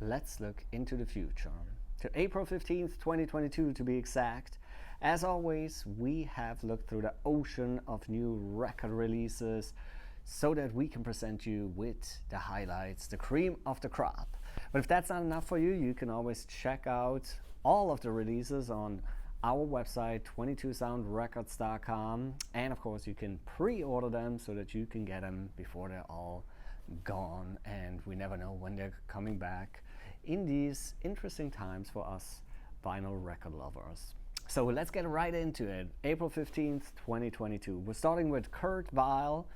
let's look into the future. To April 15th, 2022 to be exact. As always, we have looked through the ocean of new record releases so that we can present you with the highlights, the cream of the crop. But if that's not enough for you, you can always check out all of the releases on our website, 22soundrecords.com. And of course, you can pre-order them so that you can get them before they're all gone. And we never know when they're coming back in these interesting times for us vinyl record lovers. So let's get right into it. April 15th, 2022. We're starting with Kurt Vile,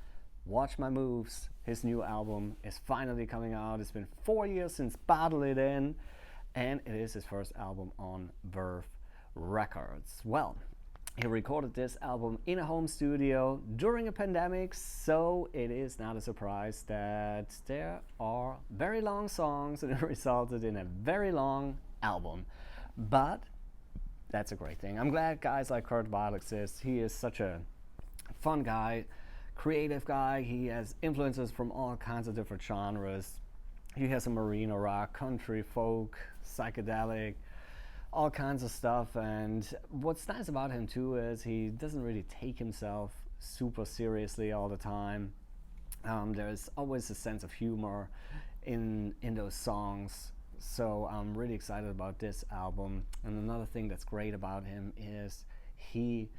Watch My Moves. His new album is finally coming out. It's been 4 years since Battle It In, and it is his first album on Verve Records. Well, he recorded this album in a home studio during a pandemic, so it is not a surprise that there are very long songs and it resulted in a very long album. But that's a great thing. I'm glad guys like Kurt Vile exist. He is such a fun guy, creative guy. He has influences from all kinds of different genres. He has some arena rock, country, folk, psychedelic, all kinds of stuff. And what's nice about him too is he doesn't really take himself super seriously all the time. There's always a sense of humor in those songs. So I'm really excited about this album. And another thing that's great about him is he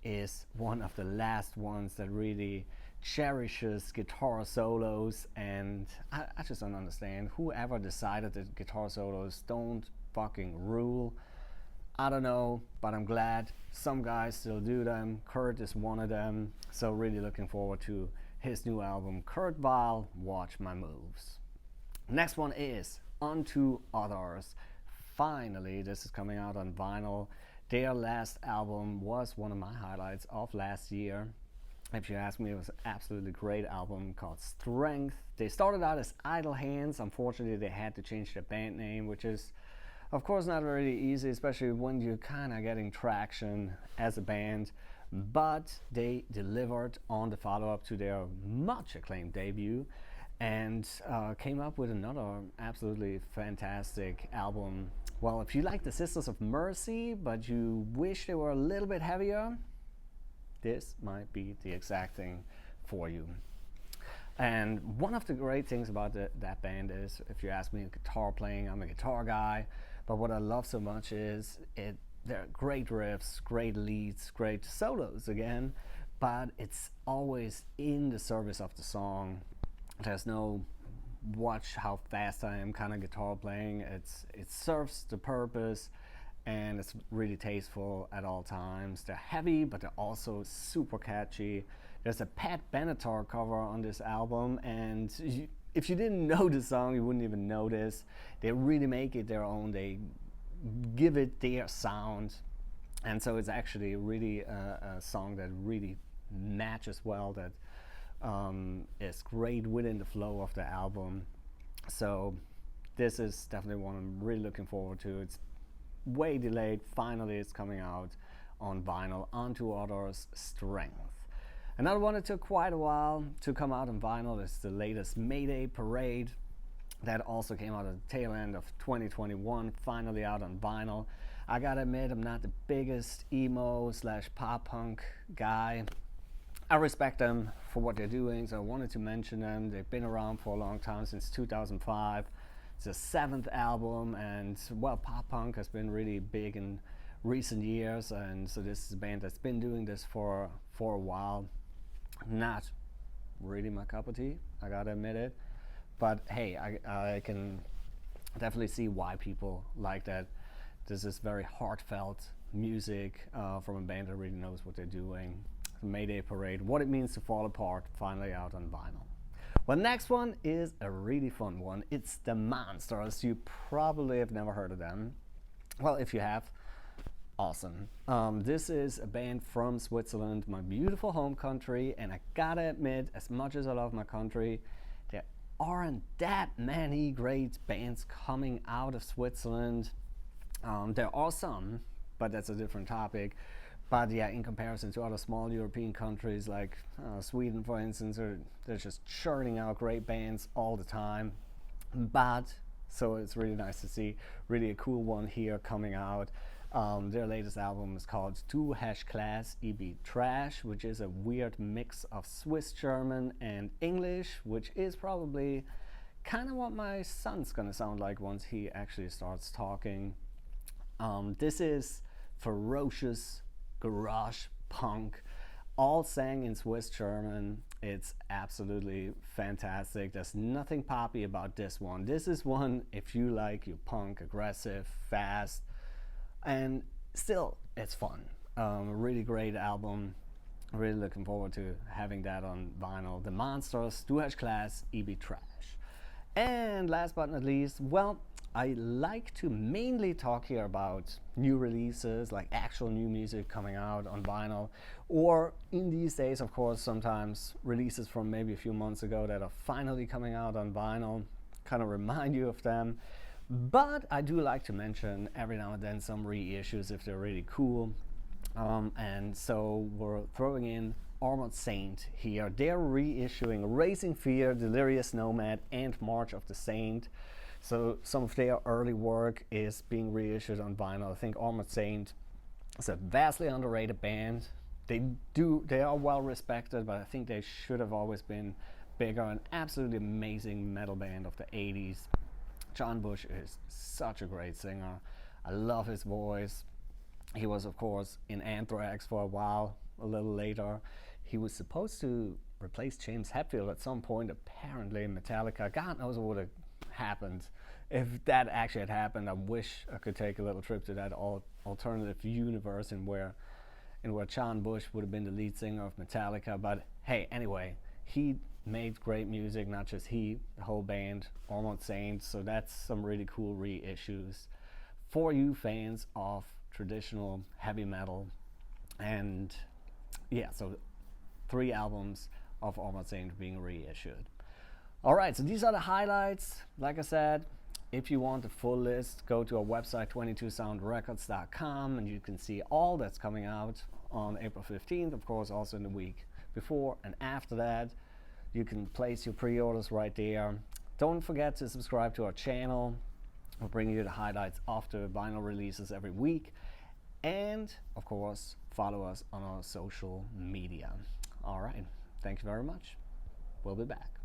is one of the last ones that really cherishes guitar solos, and I just don't understand whoever decided that guitar solos don't fucking rule. I don't know, but I'm glad some guys still do them. Kurt is one of them, so really looking forward to his new album, Kurt Vile, Watch My Moves. Next one is Unto Others. Finally, this is coming out on vinyl. Their last album was one of my highlights of last year. If you ask me, it was an absolutely great album called Strength. They started out as Idle Hands. Unfortunately, they had to change their band name, which is, of course, not really easy, especially when you're kind of getting traction as a band. But they delivered on the follow-up to their much acclaimed debut and came up with another absolutely fantastic album. Well, if you like the Sisters of Mercy, but you wish they were a little bit heavier, this might be the exact thing for you. And one of the great things about that band is, if you ask me, guitar playing, I'm a guitar guy, but what I love so much is they're great riffs, great leads, great solos again, but it's always in the service of the song. There's no watch how fast I am kind of guitar playing. It serves the purpose, and it's really tasteful at all times. They're heavy, but they're also super catchy. There's a Pat Benatar cover on this album, and if you didn't know the song, you wouldn't even notice. They really make it their own. They give it their sound, and so it's actually really a song that really matches well, that is great within the flow of the album. So this is definitely one I'm really looking forward to. It's way delayed. Finally, it's coming out on vinyl. Unto Others, Strength. Another one that took quite a while to come out on vinyl is the latest Mayday Parade. That also came out at the tail end of 2021, finally out on vinyl. I gotta admit, I'm not the biggest emo / pop punk guy. I respect them for what they're doing, so I wanted to mention them. They've been around for a long time, since 2005. It's their 7th album, and well, pop punk has been really big in recent years, and so this is a band that's been doing this for a while. Not really my cup of tea, I gotta admit it, but hey, I can definitely see why people like that. This is very heartfelt music from a band that really knows what they're doing. Mayday Parade, What It Means to Fall Apart, finally out on vinyl. Well, next one is a really fun one. It's the Monsters. You probably have never heard of them. Well, if you have, awesome. This is a band from Switzerland, my beautiful home country, and I gotta admit, as much as I love my country, there aren't that many great bands coming out of Switzerland. There are some, but that's a different topic. But yeah, in comparison to other small European countries like Sweden, for instance, they're just churning out great bands all the time. But So it's really nice to see really a cool one here coming out. Their latest album is called Du Hast Class, EB Trash, which is a weird mix of Swiss German and English, which is probably kind of what my son's gonna sound like once he actually starts talking. This is ferocious garage punk, all sang in Swiss German. It's absolutely fantastic. There's nothing poppy about this one. This is one if you like your punk, aggressive, fast, and still it's fun. Really great album. Really looking forward to having that on vinyl. The Monsters, Du Hast Class, EB Trash. And last but not least, well, I like to mainly talk here about new releases, like actual new music coming out on vinyl, or in these days, of course, sometimes releases from maybe a few months ago that are finally coming out on vinyl, kind of remind you of them. But I do like to mention every now and then some reissues if they're really cool. And so we're throwing in Armored Saint here. They're reissuing Racing Fear, Delirious Nomad, and March of the Saint. So some of their early work is being reissued on vinyl. I think Armored Saint is a vastly underrated band. They are well respected, but I think they should have always been bigger. An absolutely amazing metal band of the 80s. John Bush is such a great singer. I love his voice. He was, of course, in Anthrax for a while. A little later, he was supposed to replace James Hetfield at some point, apparently in Metallica. God knows what would have happened. If that actually had happened, I wish I could take a little trip to that alternative universe in where John Bush would have been the lead singer of Metallica. But hey, anyway, he made great music, not just he, the whole band, Armored Saints. So that's some really cool reissues for you fans of traditional heavy metal. And yeah, so 3 albums of Armored Saint being reissued. All right, so these are the highlights. Like I said, if you want the full list, go to our website, 22soundrecords.com, and you can see all that's coming out on April 15th, of course, also in the week before and after that. You can place your pre-orders right there. Don't forget to subscribe to our channel. We'll bring you the highlights of the vinyl releases every week. And, of course, follow us on our social media. All right, thank you very much. We'll be back.